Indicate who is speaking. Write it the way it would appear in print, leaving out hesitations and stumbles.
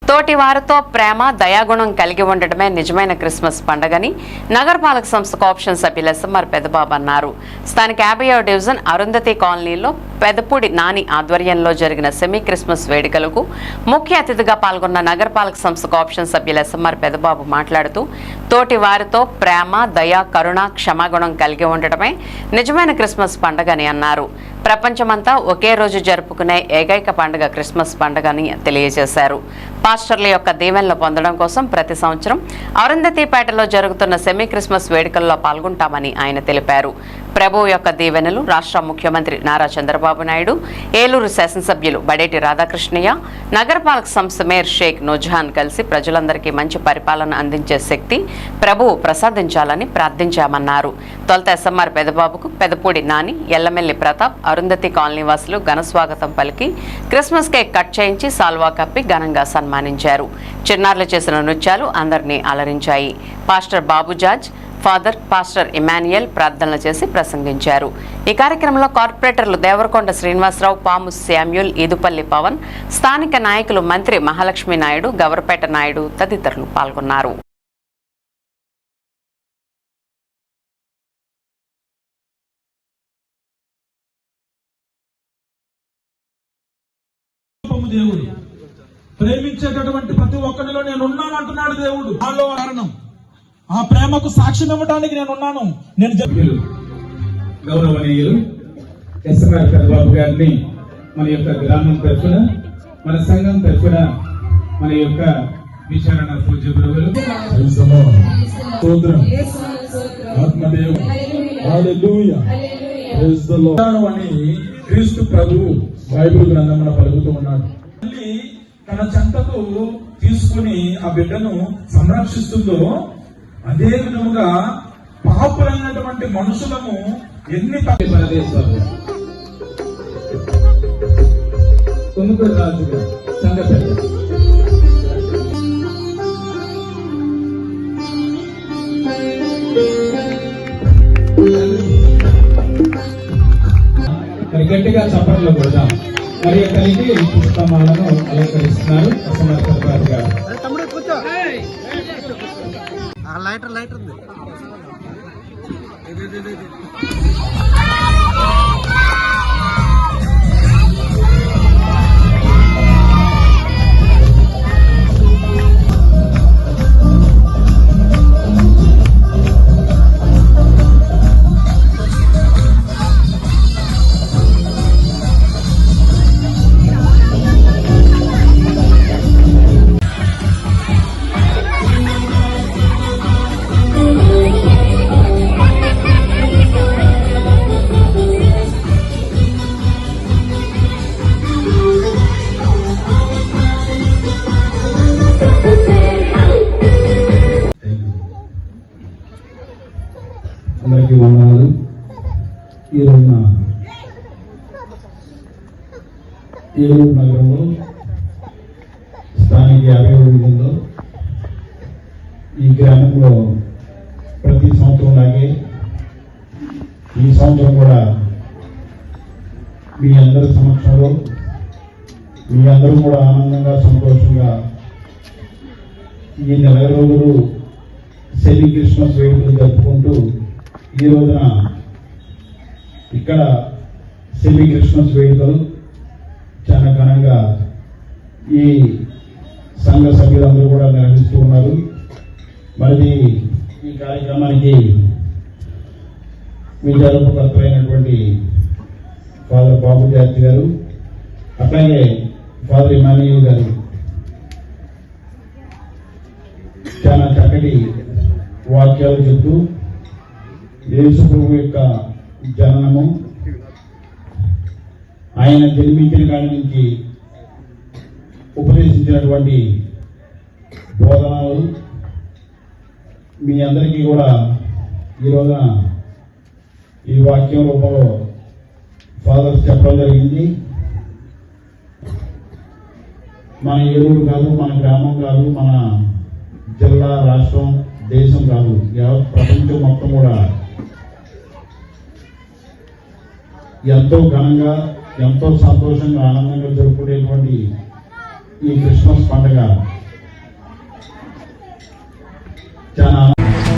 Speaker 1: తోటి వారితో ప్రేమ దయాగుణం కలిగి ఉండటమే నిజమైన క్రిస్మస్ పండుగని నగరపాలక సంస్థ కోఆప్షన్ సభ్యులు ఎస్ఎంఆర్ పెదబాబు అన్నారు. స్థానిక 50వ డివిజన్ అరుంధతి కాలనీలో పెదపూడి నాని ఆధ్వర్యంలో జరిగిన సెమీ క్రిస్మస్ వేడుకలకు ముఖ్య అతిథిగా పాల్గొన్న నగరపాలక సంస్థ కోఆప్షన్ సభ్యులు ఎస్ఎంఆర్ పెదబాబు మాట్లాడుతూ తోటి వారితో ప్రేమ దయ కరుణ క్షమాగుణం కలిగి ఉండటమే నిజమైన క్రిస్మస్ పండుగని అన్నారు. ప్రపంచమంతా ఒకే రోజు జరుపుకునే ఏకైక పండుగ క్రిస్మస్ పండుగని తెలియజేశారు. పాస్టర్ల యొక్క దీవెనలు పొందడం కోసం ప్రతి సంవత్సరం అరుంధతిపేటలో జరుగుతున్న సెమీ క్రిస్మస్ వేడుకల్లో పాల్గొంటామని ఆయన తెలిపారు. ప్రభువు యొక్క దీవెనలు రాష్ట్ర ముఖ్యమంత్రి నారా చంద్రబాబు నాయుడు, ఏలూరు శాసనసభ్యులు బడేటి రాధాకృష్ణయ్య, నగరపాలక సంస్థ మేయర్ షేక్ నూజహాన్ కలిసి ప్రజలందరికీ మంచి పరిపాలన అందించే శక్తి ప్రభువు ప్రసాదించాలని ప్రార్థించామన్నారు. తొలుత ఎస్ఎంఆర్ పెదబాబుకు పెదపూడి నాని, ఎల్లమెల్లి ప్రతాప్, అరుంధతి కాలనీ వాసులు ఘన స్వాగతం పలికి క్రిస్మస్ కేక్ కట్ చేయించి సాల్వా కప్పి ఘనంగా సన్మానించారు. చిన్నారులు చేసిన నృత్యాలు అందరినీ అలరించాయి. పాస్టర్ బాబు జార్జ్, ఫాదర్ పాస్టర్ ఇమాన్యుయల్ ప్రార్థనలు చేసి ప్రసంగించారు. ఈ కార్యక్రమంలో కార్పొరేటర్లు దేవరకొండ శ్రీనివాసరావు, పాము శామ్యూల్, ఈదుపల్లి పవన్, స్థానిక నాయకులు మంత్రి మహాలక్ష్మి నాయుడు, గవరపేట నాయుడు తదితరులు పాల్గొన్నారు.
Speaker 2: దేవుడు ప్రేమించేటటువంటి ప్రతి ఒక్కరిలో నేను ఉన్నాను అంటున్నాడు దేవుడు. నాలో కారణం ఆ ప్రేమకు సాక్ష్యం ఇవ్వడానికి నేను ఉన్నాను. నేను
Speaker 3: గౌరవనీయులు ఎస్ఎంఆర్ పెదబాబు గారిని మన యొక్క గ్రామం తరఫున, మన సంఘం తరఫున, మన యొక్క విచారణ పూజ్య గురువులు
Speaker 2: అని క్రీస్తు ప్రభువు బైబిల్ గ్రంథమున పలుకుతూ ఉన్నాడు. తన చెంతకు తీసుకుని ఆ బిడ్డను సంరక్షిస్తుందో అదే విధముగా పాపులైనటువంటి మనుషులను ఎన్ని
Speaker 3: కొనుగోలు రాజుగా సంఘ పెద్ద గట్టిగా చప్పట్లో కొడదాం. మరి కలిగి పుస్తకాలను అలంకరిస్తున్నారు ఎస్ఎంఆర్ పెదబాబు గారు.
Speaker 4: లైటర్ ఉంది.
Speaker 3: అందరికీ వందనాలు. ఈ రోజున ఏలూరు నగరంలో స్థానిక 50వ డివిజన్లో ఈ గ్రామంలో ప్రతి సంవత్సరం లాగే ఈ సంవత్సరం కూడా మీ అందరి సమక్షంలో మీ అందరూ కూడా ఆనందంగా సంతోషంగా ఈ నెల రోజులు సెమీ క్రిస్మస్ వేడుకలు జరుపుకుంటూ ఈ రోజున ఇక్కడ సెమీ క్రిస్మస్ వేడుకలు చాలా ఘనంగా ఈ సంఘ సభ్యులందరూ కూడా నిర్వహిస్తూ ఉన్నారు. మరి ఈ కార్యక్రమానికి విజయాలైనటువంటి ఫాదర్ బాబు జార్జ్ గారు, అట్లాగే ఫాదర్ ఇమాన్యుయల్ గారు చాలా చక్కటి వాక్యాలు చెప్తూ యేసు ప్రభు యొక్క జననము, ఆయన జన్మించిన కాడి నుంచి ఉపదేశించినటువంటి బోధనలు మీ అందరికీ కూడా ఈ రోజున ఈ వాక్యం రూపంలో ఫాదర్స్ చెప్పడం జరిగింది. మన ఏలూరు కాదు, మన గ్రామం కాదు, మన జిల్లా, రాష్ట్రం, దేశం కాదు, ప్రపంచం మొత్తం కూడా ఎంతో ఘనంగా ఎంతో సంతోషంగా ఆనందంగా జరుపుకునేటువంటి ఈ క్రిస్మస్ పండుగ చాలా